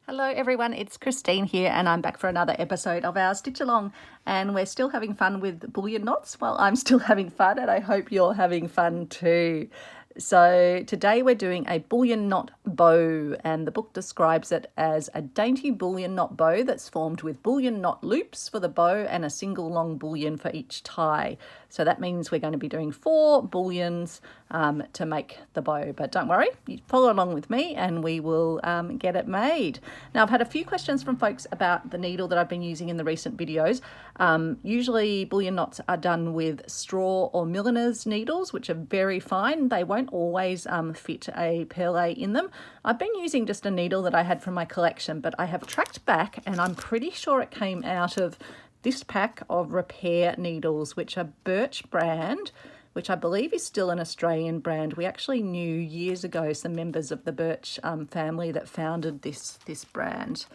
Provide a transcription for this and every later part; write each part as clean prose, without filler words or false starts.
Hello everyone, it's Christine here and I'm back for another episode of our Stitch Along, and we're still having fun with bullion knots. Well, I'm still having fun and I hope you're having fun too. So today we're doing a bullion knot bow, and the book describes it as a dainty bullion knot bow that's formed with bullion knot loops for the bow and a single long bullion for each tie. So that means we're going to be doing 4 bullions to make the bow, but don't worry, you follow along with me and we will get it made. Now, I've had a few questions from folks about the needle that I've been using in the recent videos. Usually bullion knots are done with straw or milliner's needles, which are very fine. They won't always fit a perle in them. I've been using just a needle that I had from my collection, but I have tracked back and I'm pretty sure it came out of this pack of repair needles, which are Birch brand, which I believe is still an Australian brand. We actually knew years ago some members of the Birch family that founded this brand.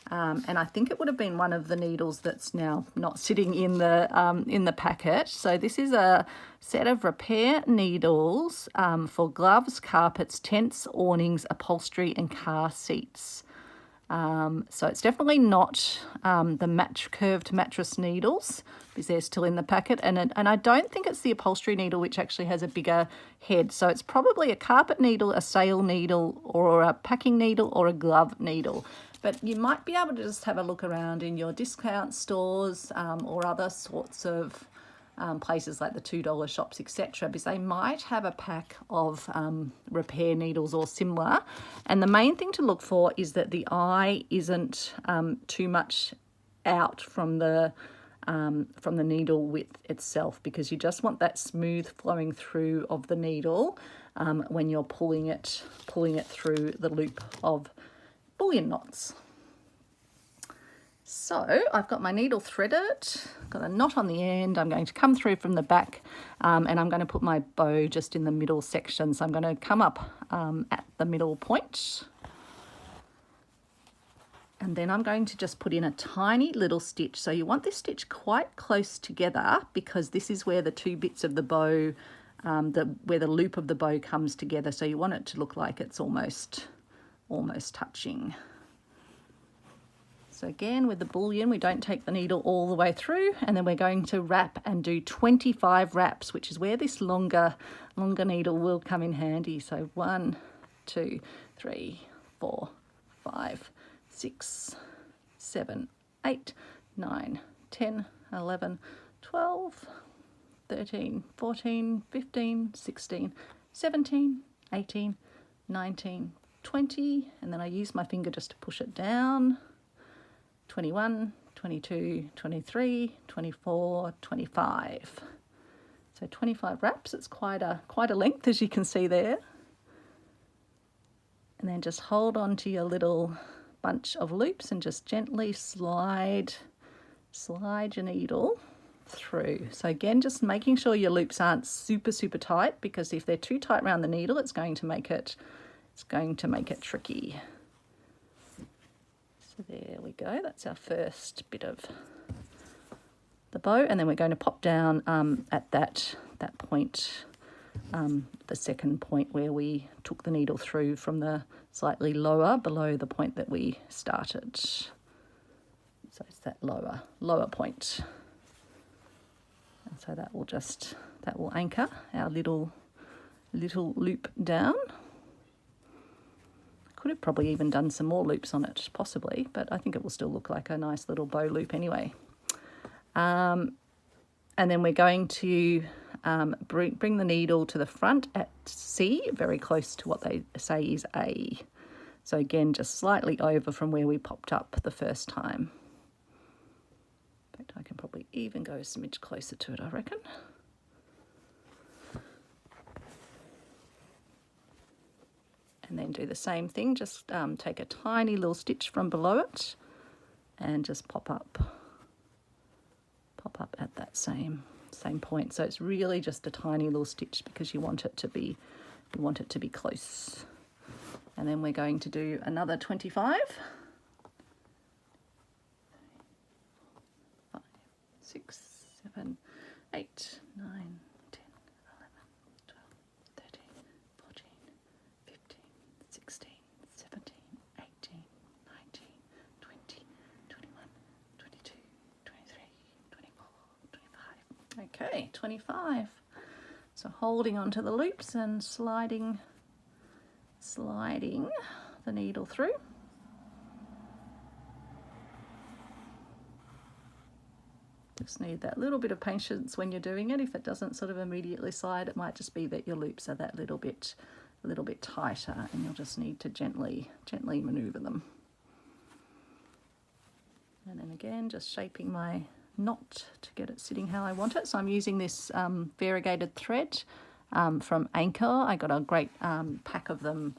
And I think it would have been one of the needles that's now not sitting in the packet. So this is a set of repair needles for gloves, carpets, tents, awnings, upholstery and car seats. So it's definitely not the curved mattress needles, because they're still in the packet, and I don't think it's the upholstery needle, which actually has a bigger head. So it's probably a carpet needle, a sail needle, or a packing needle, or a glove needle. But you might be able to just have a look around in your discount stores or other sorts of places like the $2 shops, etc., because they might have a pack of repair needles or similar. And the main thing to look for is that the eye isn't too much out from the needle width itself, because you just want that smooth flowing through of the needle when you're pulling it through the loop of bullion knots. So I've got my needle threaded, got a knot on the end. I'm going to come through from the back and I'm going to put my bow just in the middle section. So I'm going to come up at the middle point. And then I'm going to just put in a tiny little stitch. So you want this stitch quite close together, because this is where the two bits of the bow, where the loop of the bow comes together. So you want it to look like it's almost touching. So again, with the bullion, we don't take the needle all the way through, and then we're going to wrap and do 25 wraps, which is where this longer needle will come in handy. So 1, 2, 3, 4, 5, 6, 7, 8, 9, 10, 11, 12, 13, 14, 15, 16, 17, 18, 19, 20, and then I use my finger just to push it down. 21, 22, 23, 24, 25. So 25 wraps. It's quite a length, as you can see there. And then just hold on to your little bunch of loops and just gently slide your needle through. So again, just making sure your loops aren't super tight, because if they're too tight around the needle, it's going to make it tricky. So there we go, that's our first bit of the bow, and then we're going to pop down at that point, the second point where we took the needle through from the slightly lower, below the point that we started. So it's that lower point. And so that will anchor our little loop down. Could have probably even done some more loops on it, possibly, but I think it will still look like a nice little bow loop anyway. And then we're going to bring the needle to the front at C, very close to what they say is A. So again, just slightly over from where we popped up the first time. In fact, I can probably even go a smidge closer to it, I reckon. And then do the same thing, just take a tiny little stitch from below it and just pop up at that same point. So it's really just a tiny little stitch, because you want it to be close. And then we're going to do another 25. 5, 6, 7, 8, 9, 10, 11, 12, 13, 14, 15, 16, 17, 18, 19, Okay, 25. So holding onto the loops and sliding the needle through. Just need that little bit of patience when you're doing it. If it doesn't sort of immediately slide, it might just be that your loops are that little bit tighter, and you'll just need to gently maneuver them. And then again, just shaping my knot to get it sitting how I want it. So I'm using this variegated thread from Anchor. I got a great pack of them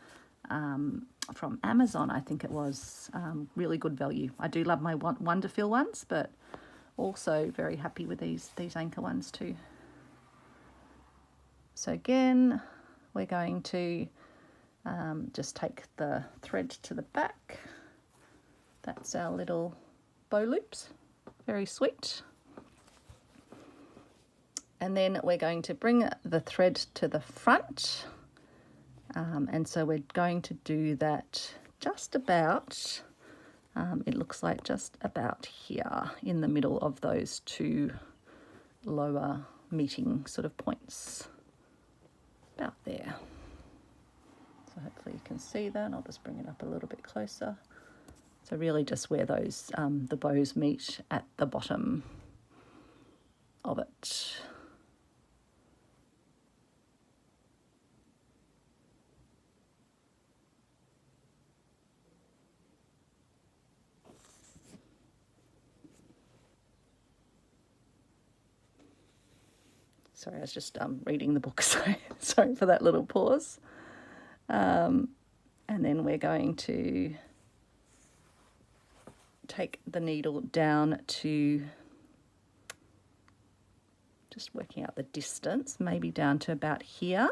from Amazon, I think it was. Really good value. I do love my Wonderfil ones, but also very happy with these Anchor ones too. So again, we're going to just take the thread to the back. That's our little bow loops, very sweet. And then we're going to bring the thread to the front. And so we're going to do that just about, it looks like just about here in the middle of those two lower meeting sort of points, about there. So hopefully you can see that. I'll just bring it up a little bit closer. So really just where those the bows meet at the bottom of it. Sorry, I was just reading the book, so sorry for that little pause. And then we're going to take the needle down to, just working out the distance, maybe down to about here,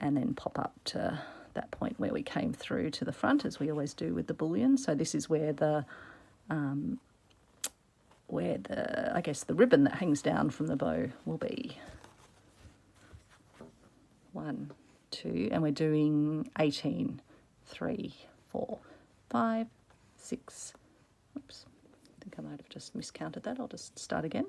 and then pop up to that point where we came through to the front, as we always do with the bullion. So this is where the I guess the ribbon that hangs down from the bow will be. 1, 2, and we're doing 18, 3, 4, 5, 6. Oops, I think I might have just miscounted that. I'll just start again.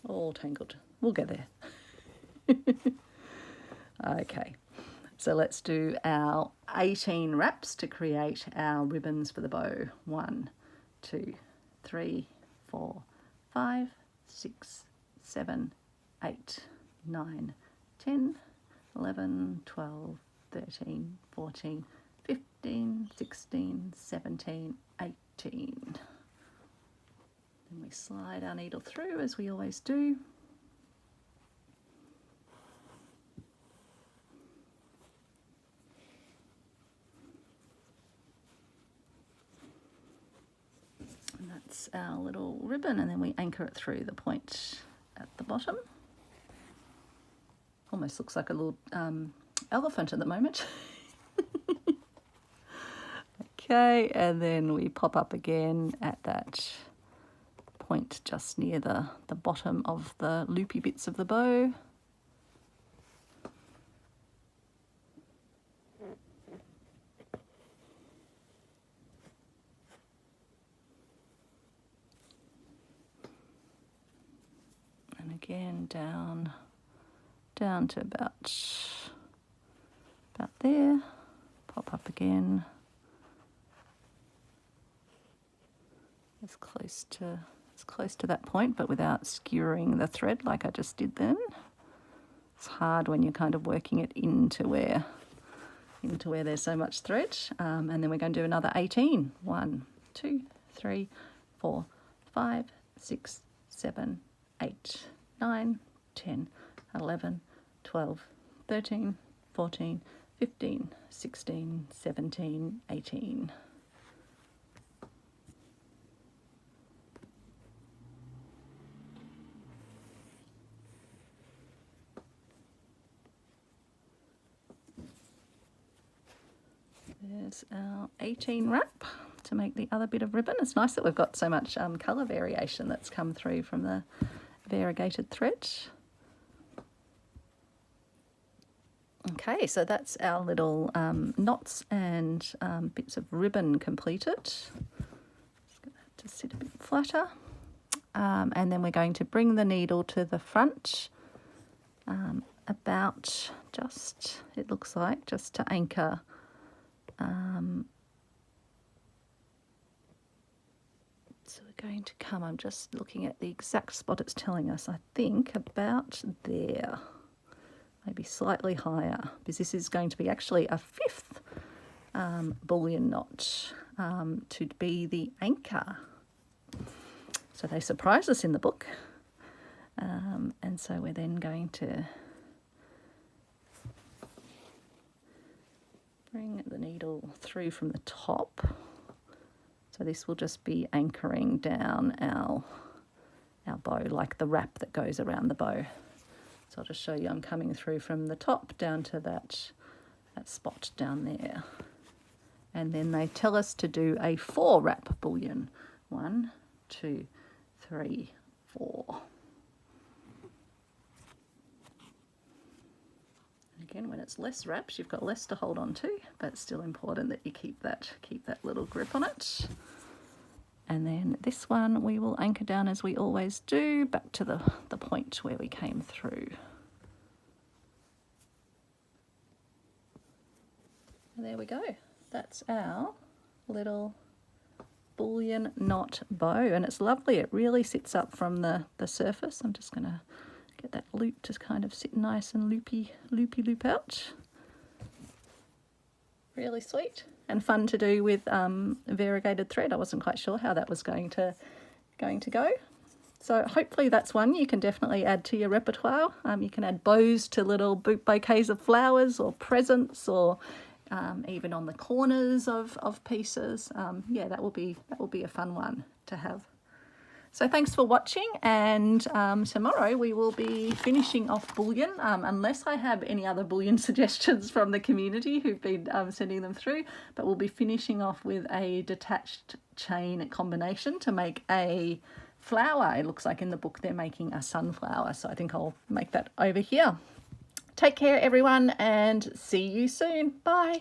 All tangled. We'll get there. Okay, so let's do our 18 wraps to create our ribbons for the bow. 1, 2, 3, 4, 5, 6, 7, 8, 9, 10, 11, 12, 13, 14, 15, 16, 17, 18. Then we slide our needle through as we always do. And that's our little ribbon, and then we anchor it through the point at the bottom. Almost looks like a little elephant at the moment. Okay, and then we pop up again at that point just near the bottom of the loopy bits of the bow. And again down to about there, pop up again, as close to that point, but without skewering the thread like I just did then. It's hard when you're kind of working it into where there's so much thread. And then we're going to do another 18. 1, 2, 3, 4, 5, 6, 7, 8, 9, 10, 11, 12, 13, 14, 15, 16, 17, 18. There's our 18 wrap to make the other bit of ribbon. It's nice that we've got so much colour variation that's come through from the variegated thread. Okay, so that's our little knots and bits of ribbon completed. Just going to have to sit a bit flatter. And then we're going to bring the needle to the front about just, it looks like, just to anchor so we're going to come, I'm just looking at the exact spot it's telling us, I think about there, maybe slightly higher, because this is going to be actually a 5th bullion knot to be the anchor. So they surprise us in the book. And so we're then going to bring the needle through from the top. So this will just be anchoring down our bow, like the wrap that goes around the bow. So I'll just show you, I'm coming through from the top down to that spot down there. And then they tell us to do a 4 wrap bullion. 1, 2, 3, 4. Again, when it's less wraps, you've got less to hold on to, but it's still important that you keep that little grip on it. And then this one we will anchor down as we always do, back to the point where we came through. And there we go. That's our little bullion knot bow, and it's lovely. It really sits up from the surface. I'm just going to get that loop to kind of sit nice and loop out. Really sweet and fun to do with variegated thread. I wasn't quite sure how that was going to go. So hopefully that's one you can definitely add to your repertoire. You can add bows to little bouquets of flowers or presents, or even on the corners of pieces. Yeah, that will be a fun one to have. So thanks for watching, and tomorrow we will be finishing off bullion, unless I have any other bullion suggestions from the community who've been sending them through, but we'll be finishing off with a detached chain combination to make a flower. It looks like in the book they're making a sunflower, so I think I'll make that over here. Take care everyone, and see you soon. Bye.